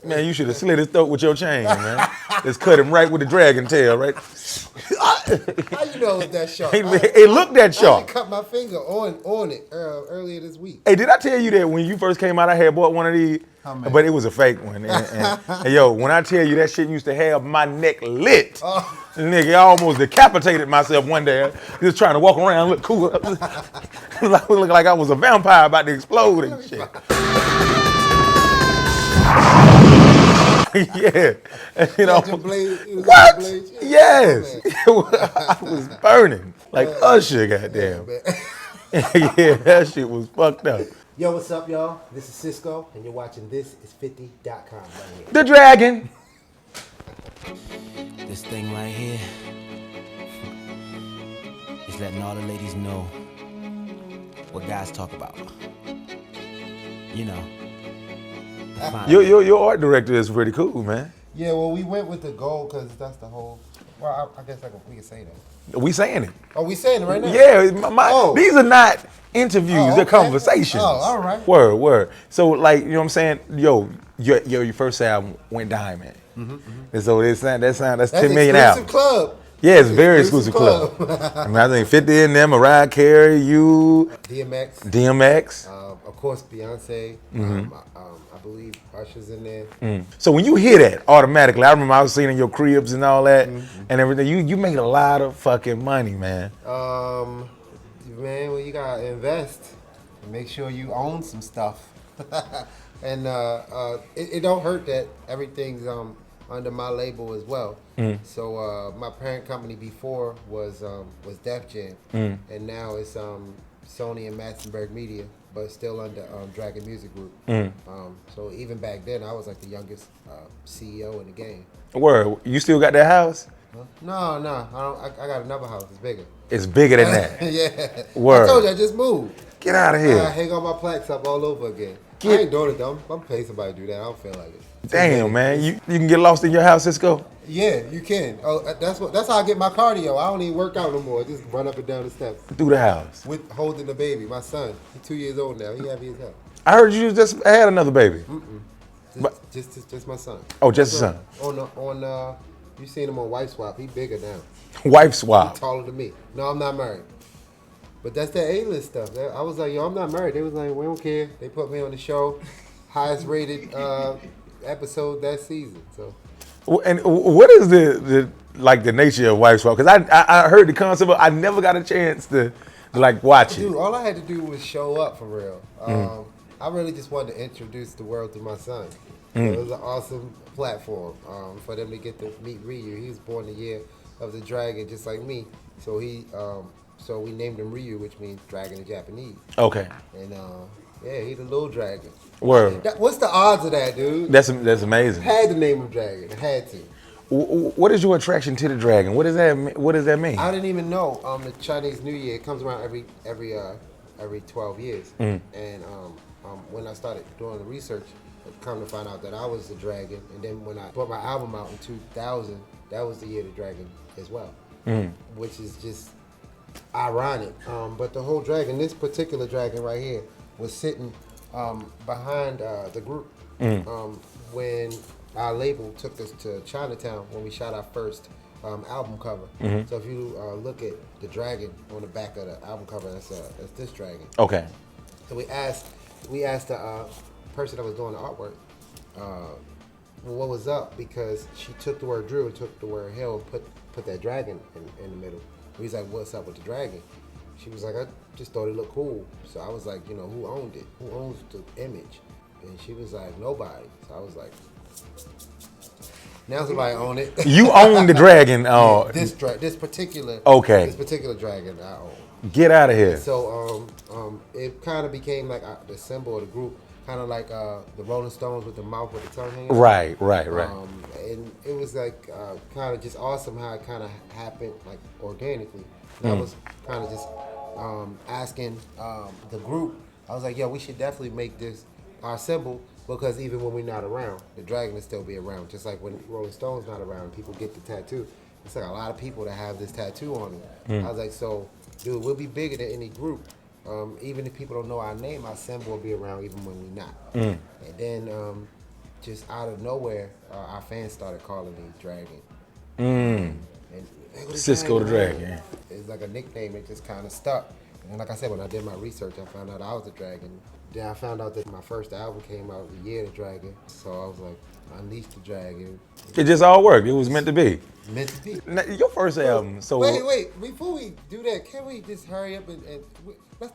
Man, you should have slit his throat with your chain, man. Just cut him right with the dragon tail, right? How you know it's that sharp? It looked that I sharp. cut my finger on it earlier this week. Hey, did I tell you that when you first came out, I had bought one of these? But it was a fake one. And yo, when I tell you that shit used to have my neck lit, nigga, I almost decapitated myself one day. Just trying to walk around, look cool. Look like I was a vampire about to explode and shit. Yeah, and, you know, what? Yes, I was burning like Usher, goddamn. Yeah, that shit was fucked up. Yo, what's up, y'all? This is Sisqo, and you're watching This Is 50.com right here. The dragon. This thing right here is letting all the ladies know what guys talk about. You know. Your art director is pretty cool, man. Yeah, well, we went with the goal because that's the whole. Well, I guess we can say that. We saying it. Oh, we saying it right now? Yeah, these are not interviews, they're conversations. Oh, all right. Word. So, like, you know what I'm saying? Yo, your first album went diamond. And so that's 10 million albums. albums. Club. Yeah, it's a very exclusive club. I mean, I think 50 in there, Mariah Carey, you, DMX. Of course, Beyonce. I believe Usher's in there. So when you hear that, automatically, I remember I was seeing in your cribs and all that and everything. You made a lot of fucking money, man. Man, well, you gotta invest and make sure you own some stuff. And it don't hurt that everything's under my label as well. So my parent company before was Def Jam, and now it's Sony and Matzenberg Media, but still under Dragon Music Group. So even back then, I was like the youngest CEO in the game. Word, you still got that house? Huh? No, I don't. I got another house. It's bigger. It's bigger than that. Yeah. Word. I told you I just moved. Get out of here. I hang all my plaques up all over again. I ain't doing it though. I'm paying somebody to do that. I don't feel like it. Damn, man. You can get lost in your house, Sisqo? Yeah, you can. Oh, that's how I get my cardio. I don't even work out no more. I just run up and down the steps. Through the house. With holding the baby, my son. He's 2 years old now. He happy as hell. I heard you just had another baby. Just my son. Oh, just a son. On you seen him on Wife Swap. He bigger now. Wife swap. He taller than me. No, I'm not married. But that's that A-list stuff. I was like, yo, I'm not married. They was like, we don't care. They put me on the show, highest rated episode that season. So. And what is the nature of Wife Swap? Because I heard the concept, but I never got a chance to like watch it. Dude, all I had to do was show up for real. I really just wanted to introduce the world to my son. So it was an awesome platform for them to get to meet Ryu. He was born the year of the dragon, just like me. So so we named him Ryu, which means dragon in Japanese. Okay. And yeah, he's a little dragon. Word. What's the odds of that, dude? That's amazing. Had to name him dragon. Had to. What is your attraction to the dragon? What does that mean? I didn't even know. The Chinese New Year, it comes around every 12 years. And when I started doing the research, I come to find out that I was the dragon. And then when I brought my album out in 2000, that was the year of the dragon as well, which is just ironic. But the whole dragon, this particular dragon right here, was sitting behind the group when our label took us to Chinatown when we shot our first album cover. So if you look at the dragon on the back of the album cover, that's this dragon. Okay. So we asked the person that was doing the artwork what was up, because she took the word Dru and took the word Hill and put that dragon in the middle. He's like, what's up with the dragon? She was like, I just thought it looked cool. So I was like, who owned it? Who owns the image? And she was like, nobody. So I was like, now somebody own it. You own the dragon. This particular dragon I own. Get out of here. And so it kind of became like the symbol of the group, kind of like the Rolling Stones with the mouth with the tongue hanging. Right. And it was like kind of just awesome how it kind of happened like organically. And I was kind of just asking the group, I was like, yo, we should definitely make this our symbol, because even when we're not around, the dragon will still be around. Just like when Rolling Stone's not around, people get the tattoo. It's like a lot of people that have this tattoo on them. I was like, so, dude, we'll be bigger than any group. Even if people don't know our name, our symbol will be around even when we're not. And then just out of nowhere, our fans started calling me Dragon. And Sisqo the Dragon. It's like a nickname. It just kind of stuck. And like I said, when I did my research, I found out I was a Dragon. Then I found out that my first album came out the year of the Dragon. So I was like, Unleash the Dragon. It just all worked. It was meant to be. Meant to be. Now, your first album. So wait. Before we do that, can we just hurry up and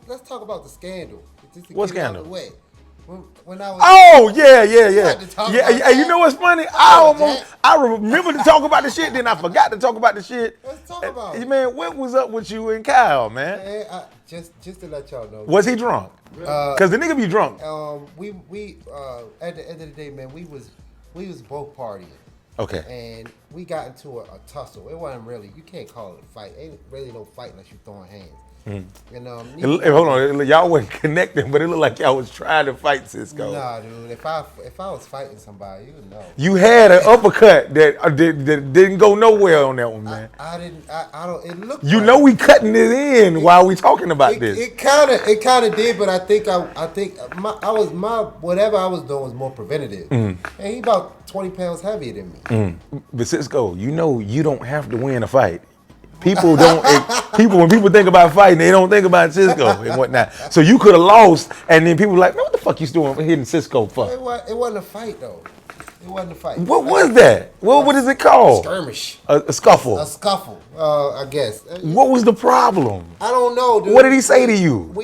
let's talk about the scandal? Just to what get it out scandal? of the way. When I was Yeah. You know what's funny? I remember to talk about the shit, then I forgot to talk about the shit. Let's talk about it. Man, what was up with you and Kyle, man? Just to let y'all know. Was he drunk? Cause the nigga be drunk. We at the end of the day, man, we was both partying. Okay. And we got into a tussle. It wasn't really, you can't call it a fight. Ain't really no fight unless you throwing hands. And hold on, y'all wasn't connecting, but it looked like y'all was trying to fight Sisqo. Nah, dude. If I was fighting somebody, you would know. You had an uppercut that didn't go nowhere on that one, man. I didn't. I don't. It looked. You know we cutting it in while we talking about this. It kind of did, but I think whatever I was doing was more preventative. And he about 20 pounds heavier than me. But Sisqo, you know you don't have to win a fight. People don't. When people think about fighting, they don't think about Sisqo and whatnot. So you could have lost, and then people were like, man, what the fuck you doing hitting Sisqo for? It wasn't a fight though. It wasn't a fight. What was that? What is it called? Skirmish. A scuffle. A scuffle. I guess. What was the problem? I don't know, dude. What did he say to you?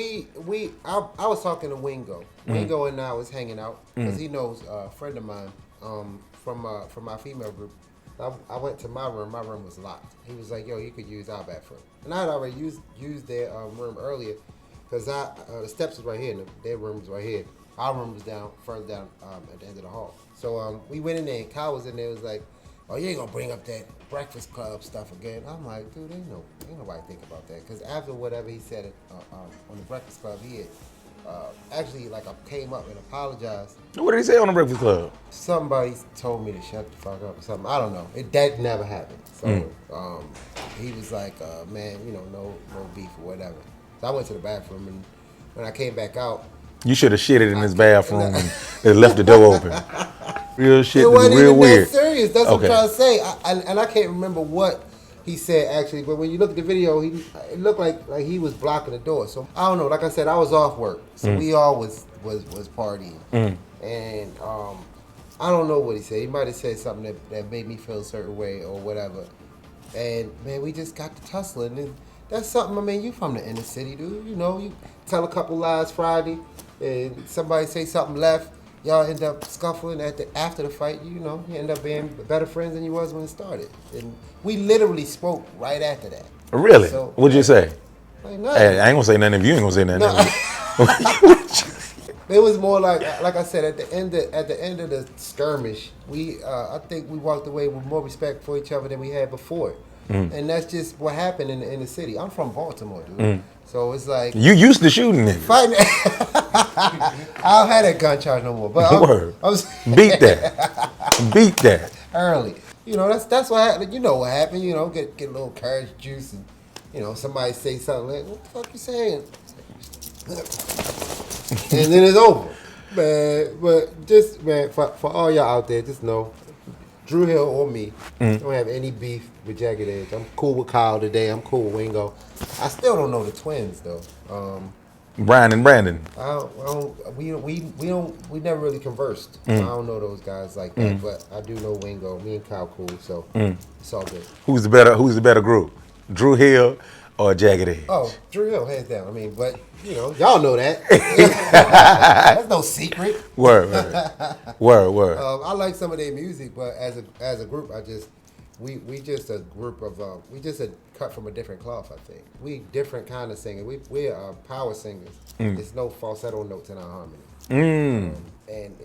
I was talking to Wingo. Wingo and I was hanging out because he knows a friend of mine from my female group. I went to my room. My room was locked. He was like, "Yo, you could use our bathroom." And I had already used their room earlier because the steps was right here and their room was right here. Our room was further down at the end of the hall. So we went in there and Kyle was in there. Was like, "Oh, you ain't gonna bring up that Breakfast Club stuff again?" I'm like, "Dude, ain't nobody think about that." Because after whatever he said on the Breakfast Club, he had actually I came up and apologized. What did he say on the Breakfast Club? Somebody told me to shut the fuck up or something. I don't know. That never happened. So he was like, man, no beef or whatever. So I went to the bathroom, and when I came back out, you should have shitted in his bathroom and left the door open. Real shit. It wasn't real even weird. that serious. That's what I'm trying to say. I can't remember what he said actually, but when you look at the video, it looked like he was blocking the door. So I don't know. Like I said, I was off work, so we all was partying, and I don't know what he said. He might have said something that made me feel a certain way or whatever. And man, we just got to tussling, and that's something. I mean, you from the inner city, dude. You tell a couple lies Friday, and somebody say something left. Y'all end up scuffling after the fight. You end up being better friends than you was when it started. And we literally spoke right after that. Really? So, what'd you say? Like, hey, I ain't gonna say nothing if you ain't gonna say nothing. No. It was more like I said, at the end of the skirmish, I think we walked away with more respect for each other than we had before. And that's just what happened in the city. I'm from Baltimore, dude. So it's like you used to shooting niggas. Fighting. I don't have that gun charge no more. But beat that early. That's what happened. You know what happened. Get a little courage juice, and somebody say something like, "What the fuck you saying?" And then it's over. Man, but just for all y'all out there, just know, Dru Hill or me, don't have any beef with Jagged Edge. I'm cool with Kyle today. I'm cool with Wingo. I still don't know the twins though. Brian and Brandon. We never really conversed. I don't know those guys like that, but I do know Wingo. Me and Kyle cool, so it's all good. Who's the better group, Dru Hill or Jagged Edge? Oh, Dru Hill, hands down. I mean, but y'all know that. That's no secret. Word. I like some of their music, but as a group, we just a group of we just a cut from a different cloth. I think we different kind of singers. We are power singers. There's no falsetto notes in our harmony. And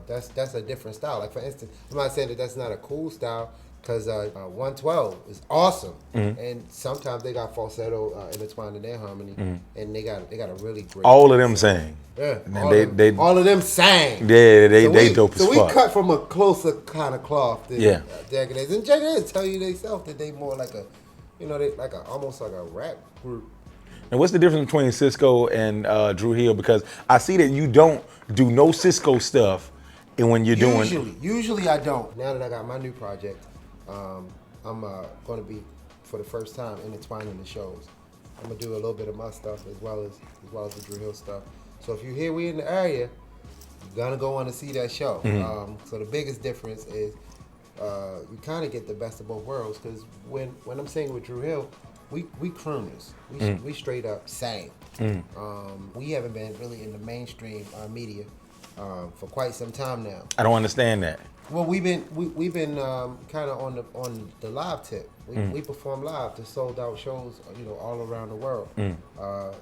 that's a different style. Like for instance, I'm not saying that that's not a cool style. Because 112 is awesome, and sometimes they got falsetto intertwined in their harmony, and they got a really great. All of them sang. Yeah, all of them sang. Yeah, they dope as fuck. So we cut from a closer kind of cloth than Jagged Edge. And Jagged Edge tell you themselves that they more like almost like a rap group. And what's the difference between Sisqo and Dru Hill? Because I see that you don't do no Sisqo stuff when you're doing? Usually I don't. Now that I got my new project, I'm going to be, for the first time, intertwining the shows. I'm going to do a little bit of my stuff as well as the Dru Hill stuff. So if you hear we in the area, you're going to go on to see that show. So the biggest difference is you kind of get the best of both worlds, because when I'm singing with Dru Hill, we crooners. We straight up sang. We haven't been really in the mainstream media for quite some time now. I don't understand that. Well, we've been kind of on the live tip. We perform live to sold out shows, all around the world.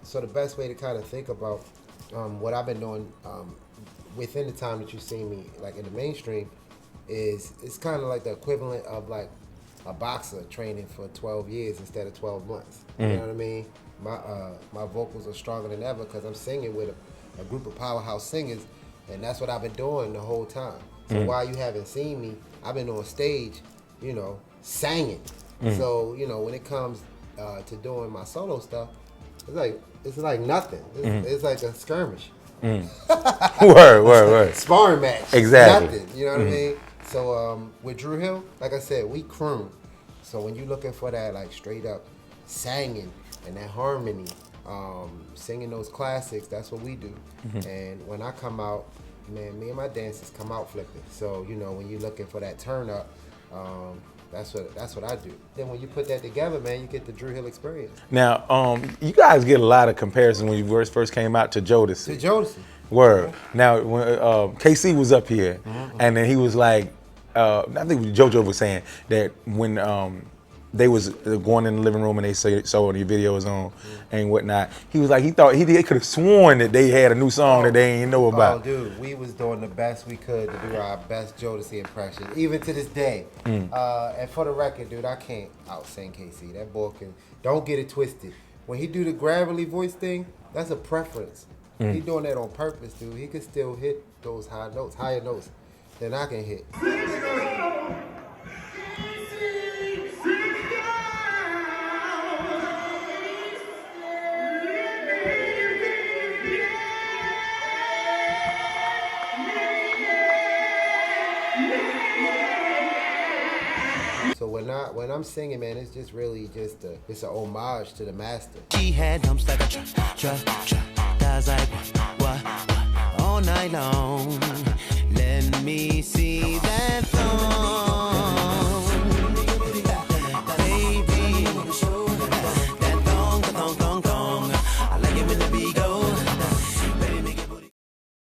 So the best way to kind of think about what I've been doing within the time that you've seen me like in the mainstream is it's kind of like the equivalent of like a boxer training for 12 years instead of 12 months. You know what I mean? My vocals are stronger than ever because I'm singing with a group of powerhouse singers, and that's what I've been doing the whole time. So while you haven't seen me, I've been on stage, singing. So, when it comes to doing my solo stuff, it's like nothing. It's like a skirmish. Word. Sparring match. Exactly. Nothing, you know what I mean? So with Dru Hill, like I said, we croon. So when you're looking for that like straight up singing and that harmony, singing those classics, that's what we do. And when I come out, man, me and my dancers come out flipping. So, when you're looking for that turn up, that's what I do. Then when you put that together, man, you get the Dru Hill experience. Now, you guys get a lot of comparisons when you first came out to Jodeci. To Jodeci. Word. Now, when KC was up here, and then he was like, I think JoJo was saying that when they was going in the living room and they saw the videos on and whatnot, he was like, he thought he could have sworn that they had a new song that they ain't know about. Oh, dude, we was doing the best we could to do our best Jodeci impression, even to this day. And for the record, dude, I can't out-sing KC. That boy don't get it twisted. When he do the gravelly voice thing, that's a preference. He doing that on purpose, dude. He could still hit those higher notes than I can hit. So when I'm singing, man, it's just really just it's an homage to the master. She had dumps like a guys like what all night long. Let me see that